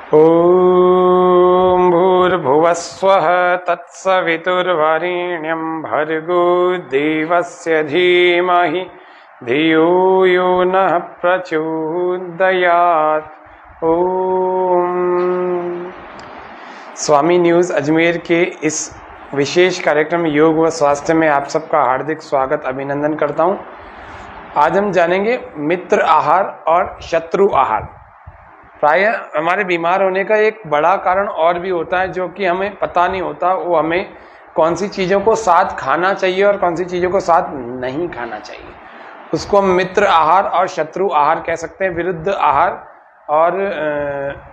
ॐ भूर्भुवस्वः तत्सवितुर्वरेण्यं भर्गो देवस्य धीमहि धियो यो नः प्रचोदयात्। ओम। स्वामी न्यूज़ अजमेर के इस विशेष कार्यक्रम योग व स्वास्थ्य में आप सबका हार्दिक स्वागत अभिनंदन करता हूं। आज हम जानेंगे मित्र आहार और शत्रु आहार। प्रायः हमारे बीमार होने का एक बड़ा कारण और भी होता है जो कि हमें पता नहीं होता, वो हमें कौन सी चीज़ों को साथ खाना चाहिए और कौन सी चीज़ों को साथ नहीं खाना चाहिए। उसको हम मित्र आहार और शत्रु आहार कह सकते हैं, विरुद्ध आहार और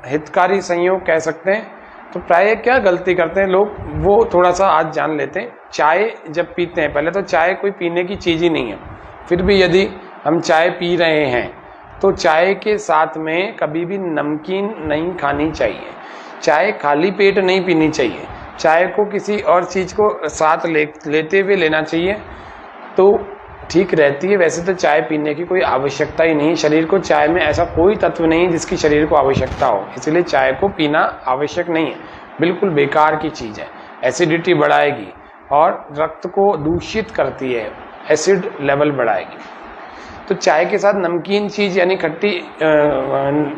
हितकारी संयोग कह सकते हैं। तो प्रायः क्या गलती करते हैं लोग, वो थोड़ा सा आज जान लेते हैं। चाय जब पीते हैं, पहले तो चाय कोई पीने की चीज़ ही नहीं है, फिर भी यदि हम चाय पी रहे हैं तो चाय के साथ में कभी भी नमकीन नहीं खानी चाहिए। चाय खाली पेट नहीं पीनी चाहिए, चाय को किसी और चीज़ को साथ लेते हुए लेना चाहिए तो ठीक रहती है। वैसे तो चाय पीने की कोई आवश्यकता ही नहीं, शरीर को चाय में ऐसा कोई तत्व नहीं जिसकी शरीर को आवश्यकता हो, इसलिए चाय को पीना आवश्यक नहीं है, बिल्कुल बेकार की चीज़ है। एसिडिटी बढ़ाएगी और रक्त को दूषित करती है, एसिड लेवल बढ़ाएगी। तो चाय के साथ नमकीन चीज़ यानी खट्टी,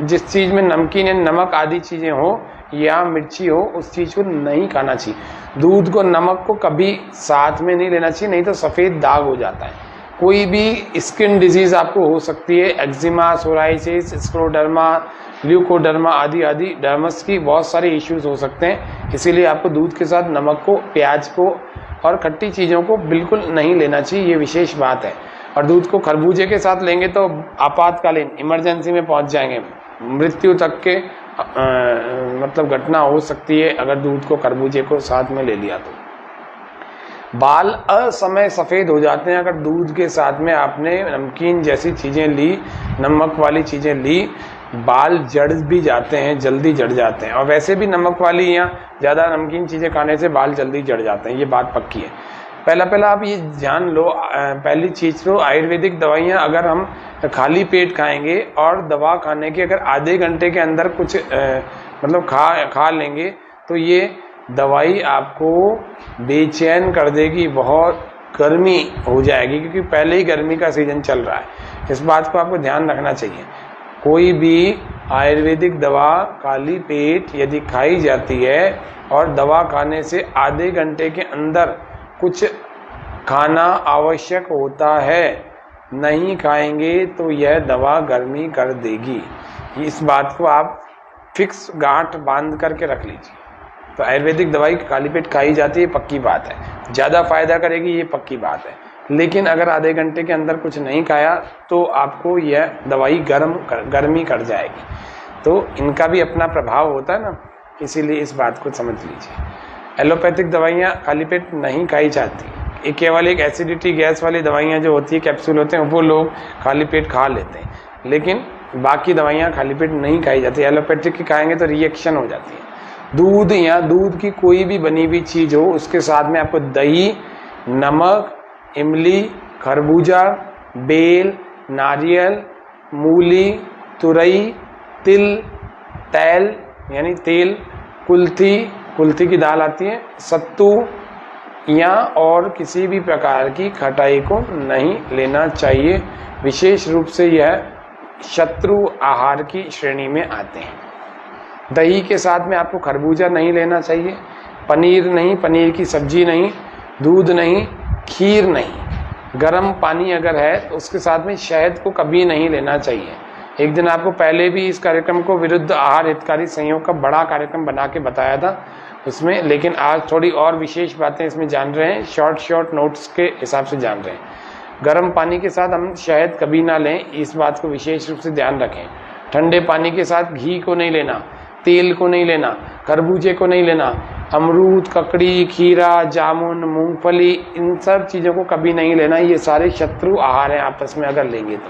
जिस चीज़ में नमकीन या नमक आदि चीज़ें हो या मिर्ची हो, उस चीज़ को नहीं खाना चाहिए। दूध को, नमक को कभी साथ में नहीं लेना चाहिए, नहीं तो सफ़ेद दाग हो जाता है। कोई भी स्किन डिजीज़ आपको हो सकती है, एक्जिमा, सोराइसिस, स्क्लेरोडर्मा, ल्यूकोडर्मा आदि आदि डर्मस की बहुत सारे इश्यूज हो सकते हैं। इसीलिए आपको दूध के साथ नमक को, प्याज को और खट्टी चीज़ों को बिल्कुल नहीं लेना चाहिए, ये विशेष बात है। और दूध को खरबूजे के साथ लेंगे तो आपातकालीन इमरजेंसी में पहुंच जाएंगे, मृत्यु तक के मतलब घटना हो सकती है अगर दूध को खरबूजे को साथ में ले लिया तो। बाल असमय सफ़ेद हो जाते हैं अगर दूध के साथ में आपने नमकीन जैसी चीज़ें ली, नमक वाली चीज़ें ली, बाल जड़ भी जाते हैं, जल्दी जड़ जाते हैं। और वैसे भी नमक वाली या ज़्यादा नमकीन चीज़ें खाने से बाल जल्दी जड़ जाते हैं, ये बात पक्की है। पहला आप ये जान लो, पहली चीज़ तो आयुर्वेदिक दवाइयाँ अगर हम खाली पेट खाएंगे और दवा खाने के अगर आधे घंटे के अंदर कुछ मतलब खा लेंगे तो ये दवाई आपको बेचैन कर देगी, बहुत गर्मी हो जाएगी, क्योंकि पहले ही गर्मी का सीजन चल रहा है। इस बात को आपको ध्यान रखना चाहिए। कोई भी आयुर्वेदिक दवा खाली पेट यदि खाई जाती है और दवा खाने से आधे घंटे के अंदर कुछ खाना आवश्यक होता है, नहीं खाएंगे तो यह दवा गर्मी कर देगी। इस बात को आप फिक्स गांठ बांध करके रख लीजिए। तो आयुर्वेदिक दवाई खाली पेट खाई जाती है, पक्की बात है, ज़्यादा फायदा करेगी, ये पक्की बात है। लेकिन अगर आधे घंटे के अंदर कुछ नहीं खाया तो आपको यह दवाई गर्मी कर जाएगी। तो इनका भी अपना प्रभाव होता है ना, इसीलिए इस बात को समझ लीजिए। एलोपैथिक दवाइयाँ खाली पेट नहीं खाई जाती, ये केवल एक एसिडिटी गैस वाली दवाइयाँ जो होती है, कैप्सूल होते हैं, वो लोग खाली पेट खा लेते हैं, लेकिन बाकी दवाइयाँ खाली पेट नहीं खाई जाती। एलोपैथिक की खाएंगे तो रिएक्शन हो जाती है। दूध या दूध की कोई भी बनी हुई चीज़ हो, उसके साथ में आपको दही, नमक, इमली, खरबूजा, बेल, नारियल, मूली, तुरई, तिल, तैल यानी तेल, कुल्थी की दाल आती है, सत्तू या और किसी भी प्रकार की खटाई को नहीं लेना चाहिए। विशेष रूप से यह शत्रु आहार की श्रेणी में आते हैं। दही के साथ में आपको खरबूजा नहीं लेना चाहिए, पनीर नहीं, पनीर की सब्जी नहीं, दूध नहीं, खीर नहीं। गर्म पानी अगर है तो उसके साथ में शहद को कभी नहीं लेना चाहिए। एक दिन आपको पहले भी इस कार्यक्रम को विरुद्ध आहार हितकारी संयोग का बड़ा कार्यक्रम बना के बताया था उसमें, लेकिन आज थोड़ी और विशेष बातें इसमें जान रहे हैं, शॉर्ट नोट्स के हिसाब से जान रहे हैं। गर्म पानी के साथ हम शहद कभी ना लें, इस बात को विशेष रूप से ध्यान रखें। ठंडे पानी के साथ घी को नहीं लेना, तेल को नहीं लेना, खरबूजे को नहीं लेना, अमरूद, ककड़ी, खीरा, जामुन, मूंगफली, इन सब चीज़ों को कभी नहीं लेना। ये सारे शत्रु आहार हैं आपस में अगर लेंगे तो।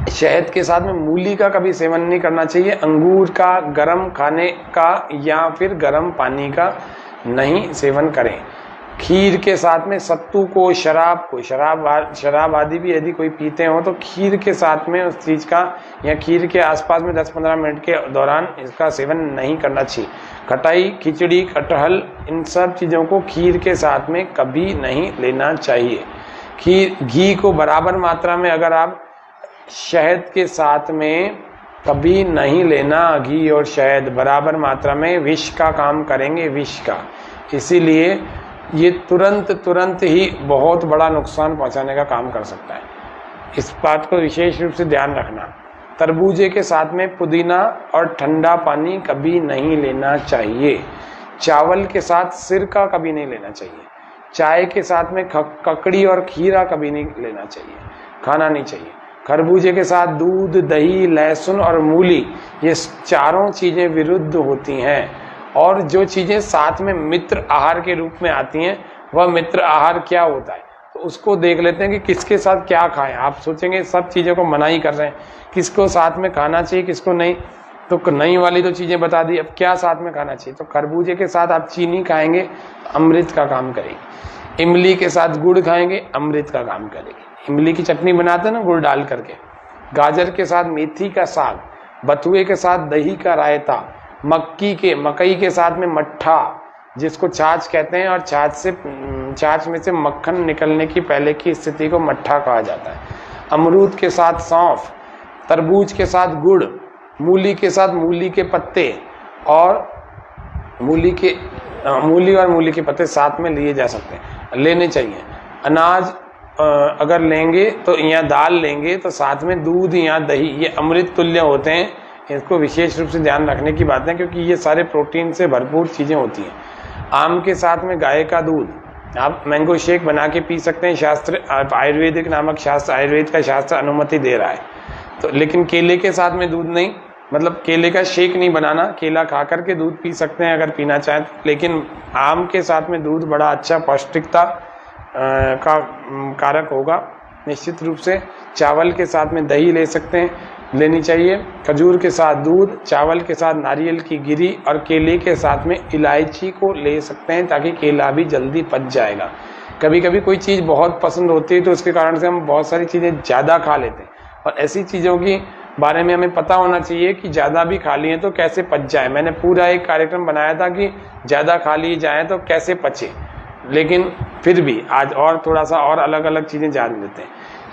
शहद के साथ में मूली का कभी सेवन नहीं करना चाहिए, अंगूर का, गर्म खाने का या फिर गर्म पानी का नहीं सेवन करें। खीर के साथ में सत्तू को, शराब आदि भी यदि कोई पीते हो तो खीर के साथ में उस चीज़ का या खीर के आसपास में 10-15 मिनट के दौरान इसका सेवन नहीं करना चाहिए। खटाई, खिचड़ी, कटहल, इन सब चीज़ों को खीर के साथ में कभी नहीं लेना चाहिए। घी को बराबर मात्रा में, अगर आप शहद के साथ में कभी नहीं लेना। घी और शहद बराबर मात्रा में विष का काम करेंगे, विष का। इसीलिए ये तुरंत ही बहुत बड़ा नुकसान पहुंचाने का काम कर सकता है। इस बात को विशेष रूप से ध्यान रखना। तरबूजे के साथ में पुदीना और ठंडा पानी कभी नहीं लेना चाहिए। चावल के साथ सिरका कभी नहीं लेना चाहिए। चाय के साथ में ककड़ी और खीरा कभी नहीं लेना चाहिए, खाना नहीं चाहिए। खरबूजे के साथ दूध, दही, लहसुन और मूली, ये चारों चीज़ें विरुद्ध होती हैं। और जो चीज़ें साथ में मित्र आहार के रूप में आती हैं, वह मित्र आहार क्या होता है तो उसको देख लेते हैं कि किसके साथ क्या खाएं। आप सोचेंगे सब चीज़ों को मना ही कर रहे हैं, किसको साथ में खाना चाहिए किसको नहीं, तो नई वाली तो चीज़ें बता दी। अब क्या साथ में खाना चाहिए, तो खरबूजे के साथ आप चीनी खाएंगे, अमृत का काम करेगी। इमली के साथ गुड़ खाएंगे, अमृत का काम करेगी। इमली की चटनी बनाते हैं ना गुड़ डाल करके। गाजर के साथ मेथी का साग, बथुए के साथ दही का रायता, मकई के साथ में मट्ठा, जिसको छाछ कहते हैं, और छाछ में से मक्खन निकलने की पहले की स्थिति को मट्ठा कहा जाता है। अमरूद के साथ सौंफ, तरबूज के साथ गुड़, मूली के साथ मूली के पत्ते, और मूली और मूली के पत्ते साथ में लिए जा सकते हैं, लेने चाहिए। अनाज अगर लेंगे तो या दाल लेंगे तो साथ में दूध या दही, ये अमृत तुल्य होते हैं। इसको विशेष रूप से ध्यान रखने की बात है, क्योंकि ये सारे प्रोटीन से भरपूर चीज़ें होती हैं। आम के साथ में गाय का दूध, आप मैंगो शेक बना के पी सकते हैं। शास्त्र आयुर्वेदिक नामक शास्त्र, आयुर्वेद का शास्त्र अनुमति दे रहा है। तो लेकिन केले के साथ में दूध नहीं, मतलब केले का शेक नहीं बनाना, केला खा करके दूध पी सकते हैं अगर पीना चाहें तो। लेकिन आम के साथ में दूध बड़ा अच्छा पौष्टिकता का कारक होगा निश्चित रूप से। चावल के साथ में दही ले सकते हैं, लेनी चाहिए। खजूर के साथ दूध, चावल के साथ नारियल की गिरी, और केले के साथ में इलायची को ले सकते हैं, ताकि केला भी जल्दी पच जाएगा। कभी कभी कोई चीज़ बहुत पसंद होती है तो उसके कारण से हम बहुत सारी चीज़ें ज़्यादा खा लेते हैं, और ऐसी चीज़ों की बारे में हमें पता होना चाहिए कि ज़्यादा भी खा लिए तो कैसे पच जाए। मैंने पूरा एक कार्यक्रम बनाया था कि ज़्यादा खा लिए जाए तो कैसे पचे, लेकिन फिर भी आज और थोड़ा सा और अलग अलग चीज़ें जान लेते हैं।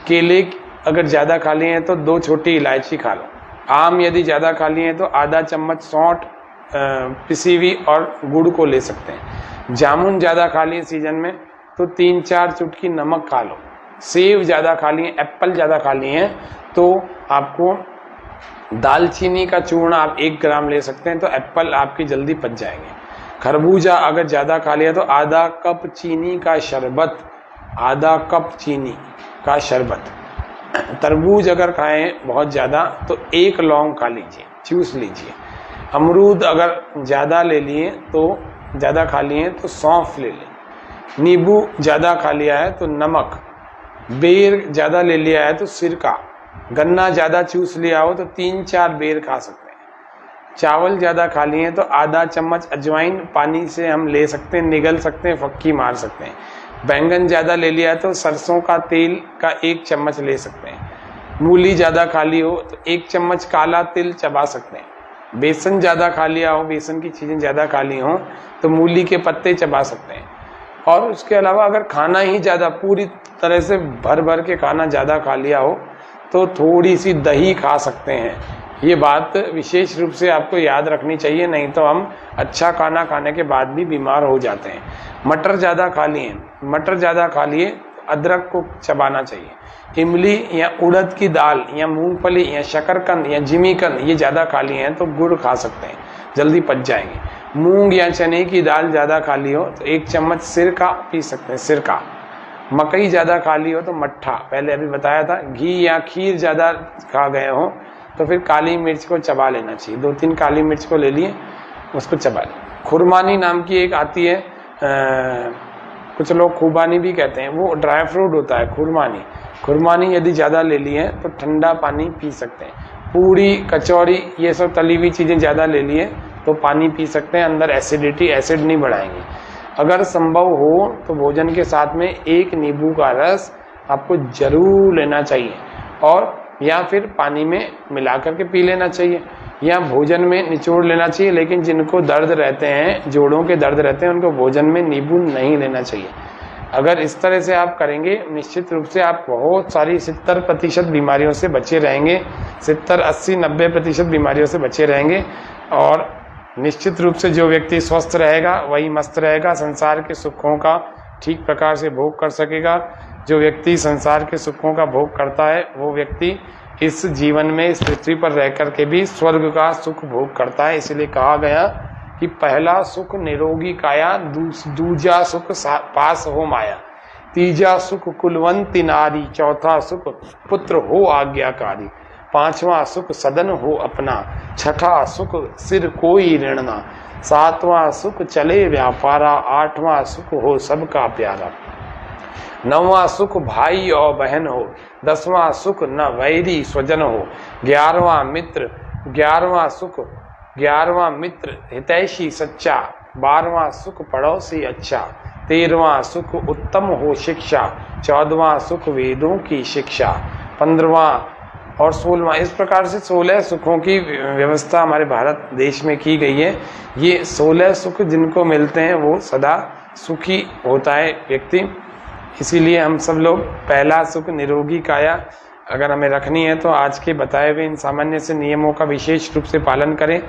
केले अगर ज़्यादा खा लिए हैं तो 2 छोटी इलायची खा लो। आम यदि ज़्यादा खा लिए हैं तो आधा चम्मच सौंठ पिसी हुई और गुड़ को ले सकते हैं। जामुन ज़्यादा खा लिए सीजन में तो 3-4 चुटकी नमक खा लो। सेब ज़्यादा खा लिए, एप्पल ज़्यादा खा लिए हैं तो आपको दालचीनी का चूर्ण आप 1 ग्राम ले सकते हैं, तो एप्पल आपकी जल्दी पच जाएंगे। खरबूजा अगर ज़्यादा खा लिया तो आधा कप चीनी का शरबत, आधा कप चीनी का शरबत। तरबूज अगर खाएं बहुत ज़्यादा तो 1 लौंग खा लीजिए, चूस लीजिए। अमरूद अगर ज़्यादा ले लिए तो ज़्यादा खा लिए तो सौंफ ले लें। नींबू ज़्यादा खा लिया है तो नमक, बेर ज़्यादा ले लिया है तो सिरका, गन्ना ज़्यादा चूस लिया हो तो 3-4 बेर खा सकते हैं। चावल ज़्यादा खा लिए तो आधा चम्मच अजवाइन पानी से हम ले सकते हैं, निगल सकते हैं, फक्की मार सकते हैं। बैंगन ज़्यादा ले लिया है तो सरसों का तेल का 1 चम्मच ले सकते हैं। मूली ज़्यादा खा ली हो तो 1 चम्मच काला तिल चबा सकते हैं। बेसन ज़्यादा खा लिया हो, बेसन की चीज़ें ज़्यादा खा ली हों तो मूली के पत्ते चबा सकते हैं। और उसके अलावा अगर खाना ही ज़्यादा पूरी तरह से भर भर के खाना ज़्यादा खा लिया हो तो थोड़ी सी दही खा सकते हैं। ये बात विशेष रूप से आपको याद रखनी चाहिए, नहीं तो हम अच्छा खाना खाने के बाद भी बीमार हो जाते हैं। मटर ज़्यादा खा लिए अदरक को चबाना चाहिए। इमली या उड़द की दाल या मूंगफली या शकरकंद या जिमीकंद ये ज़्यादा खा लिए हैं तो गुड़ खा सकते हैं, जल्दी पच जाएंगे। मूंग या चने की दाल ज़्यादा खा ली हो तो 1 चम्मच सिरका पी सकते हैं, सिरका। मकई ज़्यादा खा ली हो तो मट्ठा, पहले अभी बताया था। घी या खीर ज़्यादा खा गए हो तो फिर काली मिर्च को चबा लेना चाहिए। 2-3 काली मिर्च को ले लिए, उसको चबा लें। खुरमानी नाम की एक आती है, कुछ लोग खुबानी भी कहते हैं, वो ड्राई फ्रूट होता है खुरमानी। खुरमानी यदि ज़्यादा ले ली है तो ठंडा पानी पी सकते हैं। पूड़ी, कचौड़ी ये सब तली हुई चीज़ें ज़्यादा ले लिए तो पानी पी सकते हैं, अंदर एसिड नहीं बढ़ाएंगे। अगर संभव हो तो भोजन के साथ में 1 नींबू का रस आपको जरूर लेना चाहिए, और या फिर पानी में मिला करके पी लेना चाहिए, या भोजन में निचोड़ लेना चाहिए। लेकिन जिनको दर्द रहते हैं, जोड़ों के दर्द रहते हैं, उनको भोजन में नींबू नहीं लेना चाहिए। अगर इस तरह से आप करेंगे, निश्चित रूप से आप बहुत सारी 70% बीमारियों से बचे रहेंगे, 70, 80, 90% बीमारियों से बचे रहेंगे। और निश्चित रूप से जो व्यक्ति स्वस्थ रहेगा वही मस्त रहेगा, संसार के सुखों का ठीक प्रकार से भोग कर सकेगा। जो व्यक्ति संसार के सुखों का भोग करता है वो व्यक्ति इस जीवन में, इस पृथ्वी पर रह करके भी स्वर्ग का सुख भोग करता है। इसलिए कहा गया कि पहला सुख निरोगी काया, दूजा सुख पास हो माया, तीजा सुख कुलवंती नारी, चौथा सुख पुत्र हो आज्ञाकारी, पांचवा सुख सदन हो अपना, छठा सुख सिर कोई ऋणना, सातवां सुख चले व्यापारा, आठवां सुख हो सबका प्यारा, नौवां सुख भाई और बहन हो, 10वां सुख न वैरी स्वजन हो, 11वां मित्र हितैषी सच्चा, 12वां सुख पड़ोसी अच्छा, 13वां सुख उत्तम हो शिक्षा, 14वां सुख वेदों की शिक्षा, 15वां और 16वां, इस प्रकार से 16 सुखों की व्यवस्था हमारे भारत देश में की गई है। ये 16 सुख जिनको मिलते हैं वो सदा सुखी होता है व्यक्ति। इसीलिए हम सब लोग पहला सुख निरोगी काया अगर हमें रखनी है तो आज के बताए हुए इन सामान्य से नियमों का विशेष रूप से पालन करें।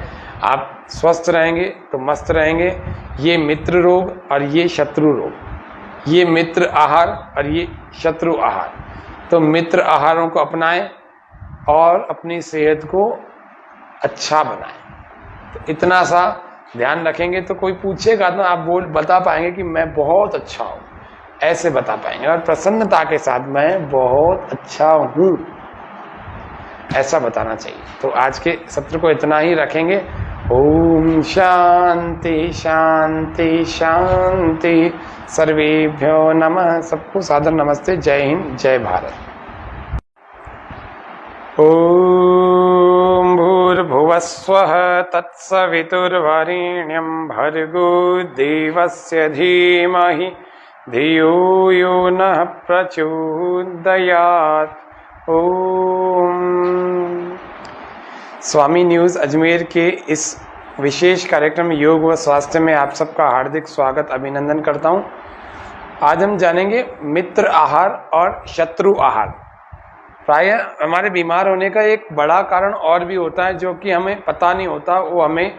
आप स्वस्थ रहेंगे तो मस्त रहेंगे। ये मित्र रोग और ये शत्रु रोग, ये मित्र आहार और ये शत्रु आहार, तो मित्र आहारों को अपनाएं और अपनी सेहत को अच्छा बनाएं। तो इतना सा ध्यान रखेंगे तो कोई पूछेगा तो आप बता पाएंगे कि मैं बहुत अच्छा हूँ, ऐसे बता पाएंगे। और प्रसन्नता के साथ मैं बहुत अच्छा हूँ ऐसा बताना चाहिए। तो आज के सत्र को इतना ही रखेंगे। ओम शांति शांति शांति। सर्वेभ्यो नमः। सबको सादर नमस्ते। जय हिंद, जय भारत। ओम भूर्भुवस्वः तत्सवितुर्वरेण्यं भर्गो देवस्य धीमहि धियो यो नः प्रचोदयात्। ओम। स्वामी न्यूज़ अजमेर के इस विशेष कार्यक्रम योग व स्वास्थ्य में आप सबका हार्दिक स्वागत, अभिनंदन करता हूं। आज हम जानेंगे मित्र आहार और शत्रु आहार। प्रायः हमारे बीमार होने का एक बड़ा कारण और भी होता है जो कि हमें पता नहीं होता, वो हमें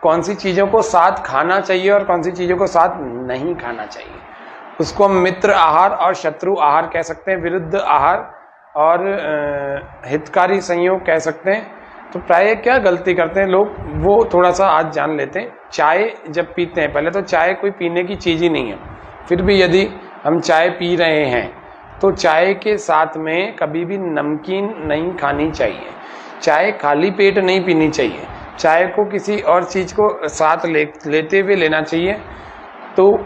कौन सी चीज़ों को साथ खाना चाहिए और कौन सी चीज़ों को साथ नहीं खाना चाहिए। उसको हम मित्र आहार और शत्रु आहार कह सकते हैं, विरुद्ध आहार और हितकारी संयोग कह सकते हैं। तो प्राय क्या गलती करते हैं लोग, वो थोड़ा सा आज जान लेते हैं। चाय जब पीते हैं, पहले तो चाय कोई पीने की चीज़ ही नहीं है, फिर भी यदि हम चाय पी रहे हैं तो चाय के साथ में कभी भी नमकीन नहीं खानी चाहिए। चाय खाली पेट नहीं पीनी चाहिए, चाय को किसी और चीज़ को साथ लेते हुए लेना चाहिए तो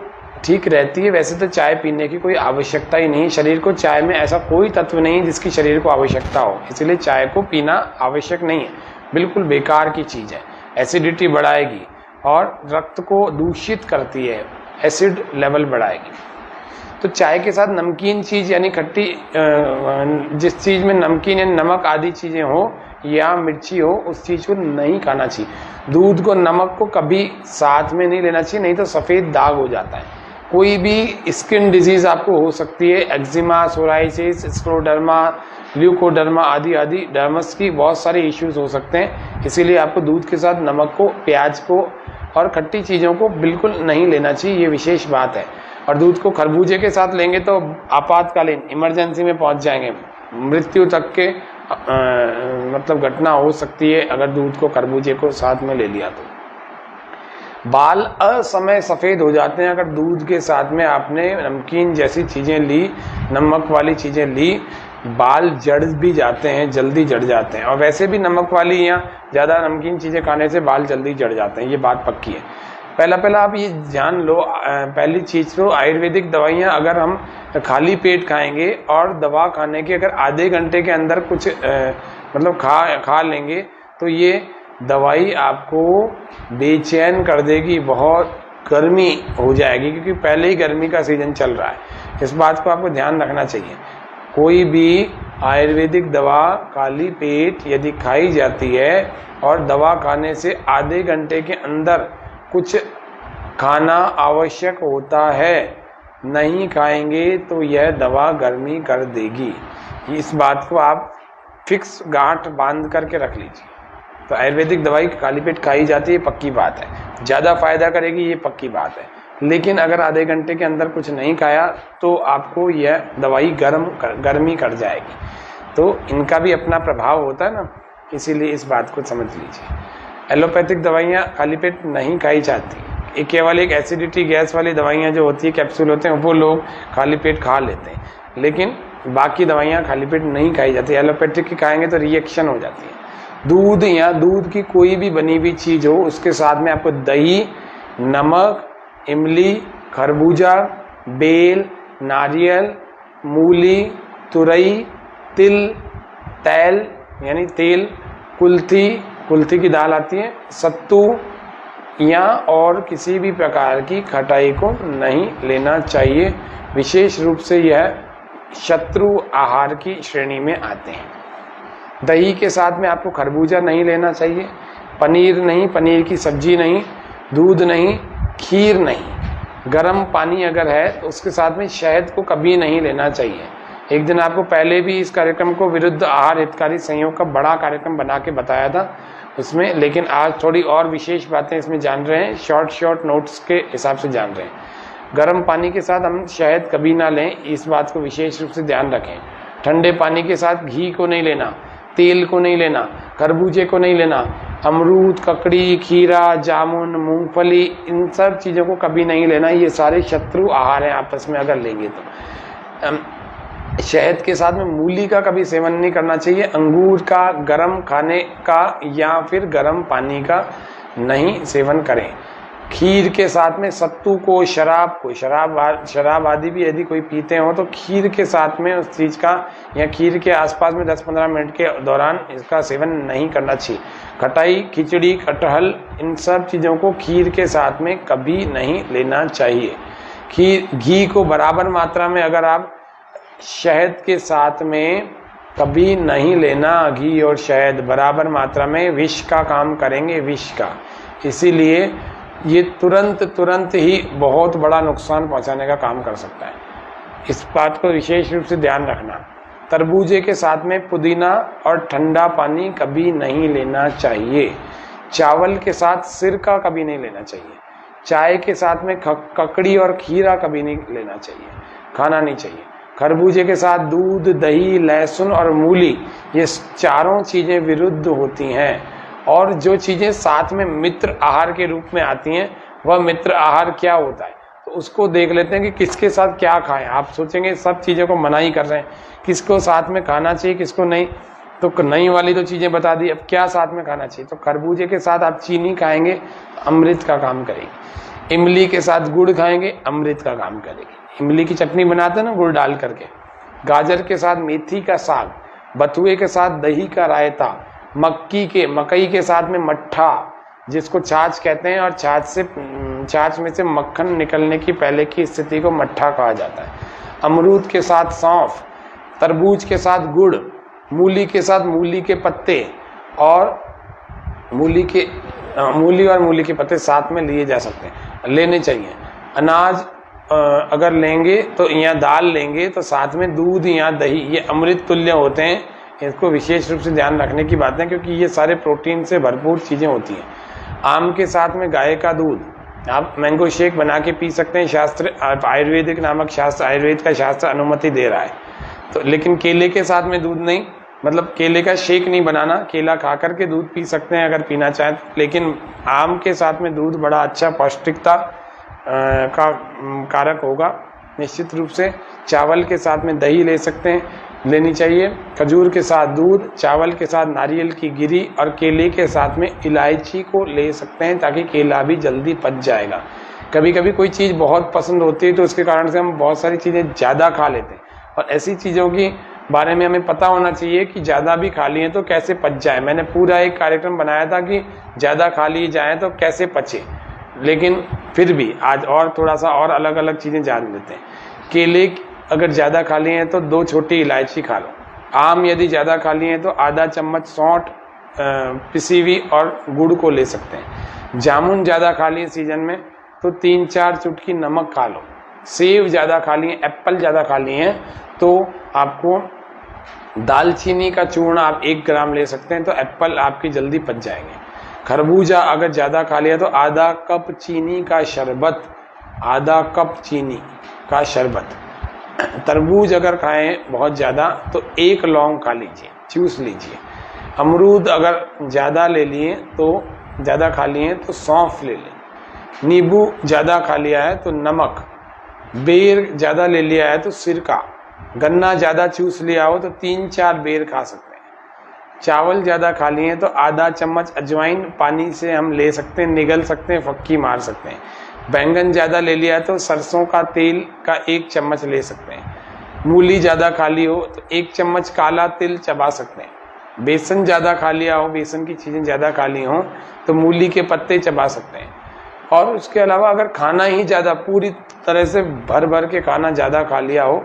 ठीक रहती है। वैसे तो चाय पीने की कोई आवश्यकता ही नहीं, शरीर को चाय में ऐसा कोई तत्व नहीं जिसकी शरीर को आवश्यकता हो, इसलिए चाय को पीना आवश्यक नहीं है, बिल्कुल बेकार की चीज़ है। एसिडिटी बढ़ाएगी और रक्त को दूषित करती है, एसिड लेवल बढ़ाएगी। तो चाय के साथ नमकीन चीज़ यानी खट्टी, जिस चीज़ में नमकीन या नमक आदि चीज़ें हो या मिर्ची हो, उस चीज़ को नहीं खाना चाहिए। दूध को, नमक को कभी साथ में नहीं लेना चाहिए, नहीं तो सफ़ेद दाग हो जाता है। कोई भी स्किन डिजीज़ आपको हो सकती है, एक्जिमा, सोराइसिस, स्क्लेरोडर्मा, ल्यूकोडर्मा आदि आदि डर्मस की बहुत सारे इश्यूज हो सकते हैं। इसीलिए आपको दूध के साथ नमक को, प्याज को और खट्टी चीज़ों को बिल्कुल नहीं लेना चाहिए, ये विशेष बात है। और दूध को खरबूजे के साथ लेंगे तो आपातकालीन इमरजेंसी में पहुंच जाएंगे, मृत्यु तक के मतलब घटना हो सकती है अगर दूध को, खरबूजे को साथ में ले लिया तो। बाल असमय सफ़ेद हो जाते हैं अगर दूध के साथ में आपने नमकीन जैसी चीज़ें ली, नमक वाली चीज़ें ली, बाल जड़ भी जाते हैं, जल्दी जड़ जाते हैं। और वैसे भी नमक वाली या ज़्यादा नमकीन चीज़ें खाने से बाल जल्दी जड़ जाते हैं, ये बात पक्की है। पहला आप ये जान लो, पहली चीज़ तो आयुर्वेदिक दवाइयाँ अगर हम खाली पेट खाएंगे और दवा खाने के अगर आधे घंटे के अंदर कुछ मतलब खा लेंगे तो ये दवाई आपको बेचैन कर देगी, बहुत गर्मी हो जाएगी, क्योंकि पहले ही गर्मी का सीजन चल रहा है। इस बात को आपको ध्यान रखना चाहिए। कोई भी आयुर्वेदिक दवा खाली पेट यदि खाई जाती है और दवा खाने से आधे घंटे के अंदर कुछ खाना आवश्यक होता है, नहीं खाएंगे तो यह दवा गर्मी कर देगी। इस बात को आप फिक्स गांठ बांध करके रख लीजिए। तो आयुर्वेदिक दवाई खाली पेट खाई जाती है, पक्की बात है, ज़्यादा फायदा करेगी, ये पक्की बात है। लेकिन अगर आधे घंटे के अंदर कुछ नहीं खाया तो आपको यह दवाई गर्मी कर जाएगी। तो इनका भी अपना प्रभाव होता है ना, इसीलिए इस बात को समझ लीजिए। एलोपैथिक दवाइयाँ खाली पेट नहीं खाई जाती। ये केवल एक एसिडिटी गैस वाली दवाइयाँ जो होती है, कैप्सूल होते हैं, वो लोग खाली पेट खा लेते हैं, लेकिन बाकी दवाइयाँ खाली पेट नहीं खाई जाती। एलोपैथिक की खाएंगे तो रिएक्शन हो जाती है। दूध या दूध की कोई भी बनी हुई चीज़ हो, उसके साथ में आपको दही, नमक, इमली, खरबूजा, बेल, नारियल, मूली, तुरई, तिल, तैल यानी तेल, कुल्थी की दाल आती है, सत्तू या और किसी भी प्रकार की खटाई को नहीं लेना चाहिए। विशेष रूप से यह शत्रु आहार की श्रेणी में आते हैं। दही के साथ में आपको खरबूजा नहीं लेना चाहिए, पनीर नहीं, पनीर की सब्जी नहीं, दूध नहीं, खीर नहीं। गर्म पानी अगर है तो उसके साथ में शहद को कभी नहीं लेना चाहिए। एक दिन आपको पहले भी इस कार्यक्रम को विरुद्ध आहार हितकारी संयोग का बड़ा कार्यक्रम बना के बताया था उसमें, लेकिन आज थोड़ी और विशेष बातें इसमें जान रहे हैं, शॉर्ट नोट्स के हिसाब से जान रहे हैं। गर्म पानी के साथ हम शहद कभी ना लें, इस बात को विशेष रूप से ध्यान रखें। ठंडे पानी के साथ घी को नहीं लेना, तेल को नहीं लेना, खरबूजे को नहीं लेना, अमरूद, ककड़ी, खीरा, जामुन, मूंगफली, इन सब चीज़ों को कभी नहीं लेना। ये सारे शत्रु आहार हैं आपस में अगर लेंगे तो। शहद के साथ में मूली का कभी सेवन नहीं करना चाहिए, अंगूर का, गर्म खाने का या फिर गर्म पानी का नहीं सेवन करें। खीर के साथ में सत्तू को, शराब आदि भी यदि कोई पीते हो तो खीर के साथ में उस चीज़ का या खीर के आसपास में 10-15 मिनट के दौरान इसका सेवन नहीं करना चाहिए। खटाई, खिचड़ी, कटहल, इन सब चीज़ों को खीर के साथ में कभी नहीं लेना चाहिए। घी को बराबर मात्रा में अगर आप शहद के साथ में कभी नहीं लेना। घी और शहद बराबर मात्रा में विष का काम करेंगे, विष का। इसीलिए ये तुरंत ही बहुत बड़ा नुकसान पहुंचाने का काम कर सकता है। इस बात को विशेष रूप से ध्यान रखना। तरबूजे के साथ में पुदीना और ठंडा पानी कभी नहीं लेना चाहिए। चावल के साथ सिरका कभी नहीं लेना चाहिए। चाय के साथ में ककड़ी और खीरा कभी नहीं लेना चाहिए, खाना नहीं चाहिए। खरबूजे के साथ दूध, दही, लहसुन और मूली, ये चारों चीज़ें विरुद्ध होती हैं। और जो चीज़ें साथ में मित्र आहार के रूप में आती हैं, वह मित्र आहार क्या होता है तो उसको देख लेते हैं कि किसके साथ क्या खाएं। आप सोचेंगे सब चीज़ों को मना ही कर रहे हैं, किसको साथ में खाना चाहिए किसको नहीं, तो नई वाली तो चीज़ें बता दी। अब क्या साथ में खाना चाहिए, तो खरबूजे के साथ आप चीनी खाएंगे, अमृत का काम करेगी। इमली के साथ गुड़ खाएंगे, अमृत का काम करेगी। इमली की चटनी बनाते हैं ना गुड़ डाल करके। गाजर के साथ मेथी का साग, बथुए के साथ दही का रायता, मकई के साथ में मट्ठा जिसको छाछ कहते हैं, और छाछ में से मक्खन निकलने की पहले की स्थिति को मट्ठा कहा जाता है। अमरूद के साथ सौंफ, तरबूज के साथ गुड़, मूली के साथ मूली के पत्ते, और मूली और मूली के पत्ते साथ में लिए जा सकते हैं, लेने चाहिए। अनाज अगर लेंगे तो या दाल लेंगे तो साथ में दूध या दही, ये अमृत तुल्य होते हैं। इसको विशेष रूप से ध्यान रखने की बात है, क्योंकि ये सारे प्रोटीन से भरपूर चीज़ें होती हैं। आम के साथ में गाय का दूध, आप मैंगो शेक बना के पी सकते हैं। शास्त्र आयुर्वेदिक नामक शास्त्र, आयुर्वेद का शास्त्र अनुमति दे रहा है। तो लेकिन केले के साथ में दूध नहीं, मतलब केले का शेक नहीं बनाना, केला खा करके दूध पी सकते हैं अगर पीना चाहें। लेकिन आम के साथ में दूध बड़ा अच्छा पौष्टिकता का कारक होगा निश्चित रूप से। चावल के साथ में दही ले सकते हैं, लेनी चाहिए। खजूर के साथ दूध, चावल के साथ नारियल की गिरी, और केले के साथ में इलायची को ले सकते हैं, ताकि केला भी जल्दी पच जाएगा। कभी कभी कोई चीज़ बहुत पसंद होती है तो उसके कारण से हम बहुत सारी चीज़ें ज़्यादा खा लेते हैं, और ऐसी चीज़ों की बारे में हमें पता होना चाहिए कि ज़्यादा भी खा लिए तो कैसे पच जाए। मैंने पूरा एक कार्यक्रम बनाया था कि ज़्यादा खा लिए जाए तो कैसे पचे। लेकिन फिर भी आज और थोड़ा सा और अलग अलग चीज़ें जान लेते हैं। केले अगर ज़्यादा खा लिए हैं तो 2 छोटी इलायची खा लो। आम यदि ज़्यादा खा लिए हैं तो आधा चम्मच सौंठ पिसी हुई और गुड़ को ले सकते हैं। जामुन ज़्यादा खा लिए सीजन में तो 3-4 चुटकी नमक खा लो। सेब ज़्यादा खा लिए, एप्पल ज़्यादा खा लिए हैं तो आपको दालचीनी का चूर्ण आप 1 ग्राम ले सकते हैं, तो एप्पल आपकी जल्दी पच जाएंगे। खरबूजा अगर ज़्यादा खा लिया तो आधा कप चीनी का शरबत, आधा कप चीनी का शरबत। तरबूज अगर खाएं बहुत ज़्यादा तो 1 लौंग खा लीजिए, चूस लीजिए। अमरूद अगर ज़्यादा ले लिए तो ज़्यादा खा लिए तो सौंफ ले लें। नींबू ज़्यादा खा लिया है तो नमक, बेर ज़्यादा ले लिया है तो सिरका, गन्ना ज़्यादा चूस लिया हो तो 3-4 बेर खा सकते हैं। चावल ज़्यादा खा लिए तो आधा चम्मच अजवाइन पानी से हम ले सकते हैं, निगल सकते हैं, फक्की मार सकते हैं। बैंगन ज़्यादा ले लिया है तो सरसों का तेल का 1 चम्मच ले सकते हैं। मूली ज़्यादा खा ली हो तो 1 चम्मच काला तिल चबा सकते हैं। बेसन ज़्यादा खा लिया हो, बेसन की चीज़ें ज़्यादा खा ली हों तो मूली के पत्ते चबा सकते हैं। और उसके अलावा अगर खाना ही ज़्यादा पूरी तरह से भर भर के खाना ज़्यादा खा लिया हो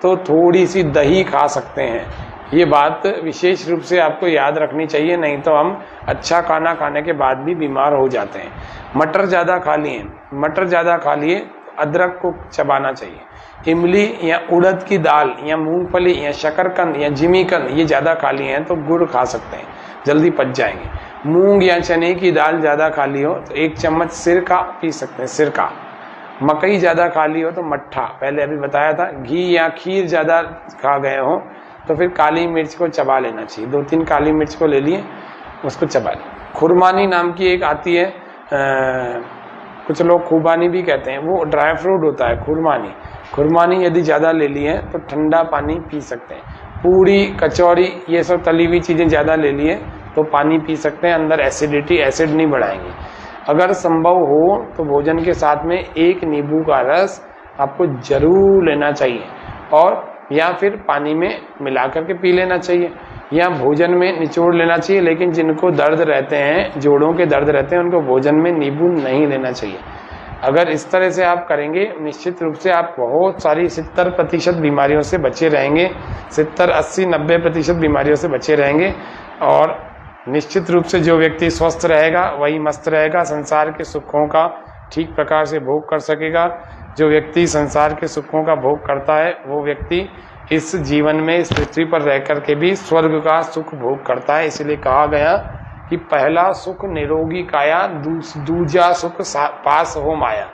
तो थोड़ी सी दही खा सकते हैं। ये बात विशेष रूप से आपको याद रखनी चाहिए, नहीं तो हम अच्छा खाना खाने के बाद भी बीमार हो जाते हैं। मटर ज़्यादा खा लिए, मटर ज़्यादा खा लिए तो अदरक को चबाना चाहिए। इमली या उड़द की दाल या मूंगफली या शकरकंद या जिमीकंद ये ज़्यादा खा लिए हैं तो गुड़ खा सकते हैं, जल्दी पच जाएंगे। मूंग या चने की दाल ज़्यादा खा ली हो तो 1 चम्मच सिरका पी सकते हैं, सिरका। मकई ज़्यादा खा ली हो तो मट्ठा, पहले अभी बताया था। घी या खीर ज़्यादा खा गए हो तो फिर काली मिर्च को चबा लेना चाहिए। 2-3 काली मिर्च को ले लिए, उसको चबा लें। खुरमानी नाम की एक आती है, कुछ लोग खुबानी भी कहते हैं, वो ड्राई फ्रूट होता है खुरमानी। खुरमानी यदि ज़्यादा ले लिए हैं तो ठंडा पानी पी सकते हैं। पूड़ी, कचौड़ी ये सब तली हुई चीज़ें ज़्यादा ले लिए तो पानी पी सकते हैं, अंदर एसिडिटी, एसिड नहीं बढ़ाएंगे। अगर संभव हो तो भोजन के साथ में 1 नींबू का रस आपको जरूर लेना चाहिए, और या फिर पानी में मिला करके पी लेना चाहिए, या भोजन में निचोड़ लेना चाहिए। लेकिन जिनको दर्द रहते हैं, जोड़ों के दर्द रहते हैं, उनको भोजन में नींबू नहीं लेना चाहिए। अगर इस तरह से आप करेंगे निश्चित रूप से आप बहुत सारी 70% बीमारियों से बचे रहेंगे, 70, 80, 90% बीमारियों से बचे रहेंगे। और निश्चित रूप से जो व्यक्ति स्वस्थ रहेगा वही मस्त रहेगा, संसार के सुखों का ठीक प्रकार से भोग कर सकेगा। जो व्यक्ति संसार के सुखों का भोग करता है वो व्यक्ति इस जीवन में, इस पृथ्वी पर रह कर के भी स्वर्ग का सुख भोग करता है। इसलिए कहा गया कि पहला सुख निरोगी काया, दूजा सुख पास हो माया,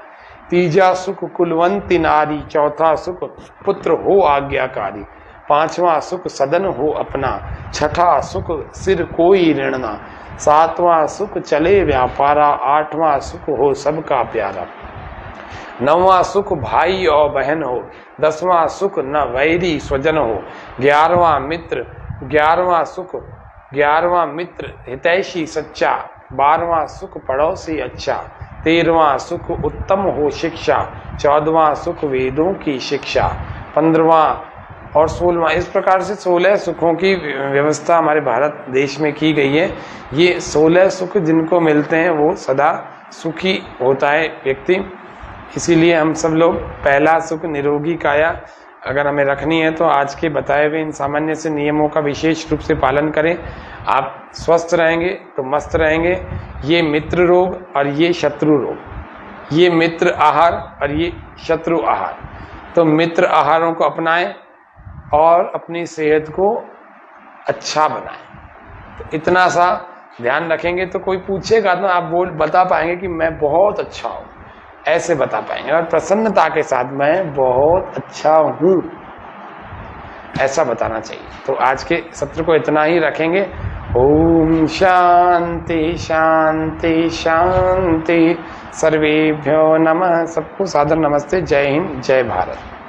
तीजा सुख कुलवंती नारी, चौथा सुख पुत्र हो आज्ञाकारी, 5वां सुख सदन हो अपना, 6ठा सुख सिर कोई ऋण ना, 7वां सुख चले व्यापारा, 8वां सुख हो सबका प्यारा, 9वां सुख भाई और बहन हो, 10वां सुख न वैरी स्वजन हो, 11वां मित्र हितैषी सच्चा, 12वां सुख पड़ोसी अच्छा, 13वां सुख उत्तम हो शिक्षा, 14वां सुख वेदों की शिक्षा, 15वां और 16वां, इस प्रकार से 16 सुखों की व्यवस्था हमारे भारत देश में की गई है। ये 16 सुख जिनको मिलते हैं वो सदा सुखी होता है व्यक्ति। इसीलिए हम सब लोग पहला सुख निरोगी काया अगर हमें रखनी है तो आज के बताए हुए इन सामान्य से नियमों का विशेष रूप से पालन करें। आप स्वस्थ रहेंगे तो मस्त रहेंगे। ये मित्र रोग और ये शत्रु रोग, ये मित्र आहार और ये शत्रु आहार, तो मित्र आहारों को अपनाएं और अपनी सेहत को अच्छा बनाएं। तो इतना सा ध्यान रखेंगे तो कोई पूछेगा तो आप बता पाएंगे कि मैं बहुत अच्छा हूँ, ऐसे बता पाएंगे। और प्रसन्नता के साथ मैं बहुत अच्छा हूँ ऐसा बताना चाहिए। तो आज के सत्र को इतना ही रखेंगे। ओम शांति शांति शांति। सर्वेभ्यो नमः। सबको सादर नमस्ते। जय हिंद, जय भारत।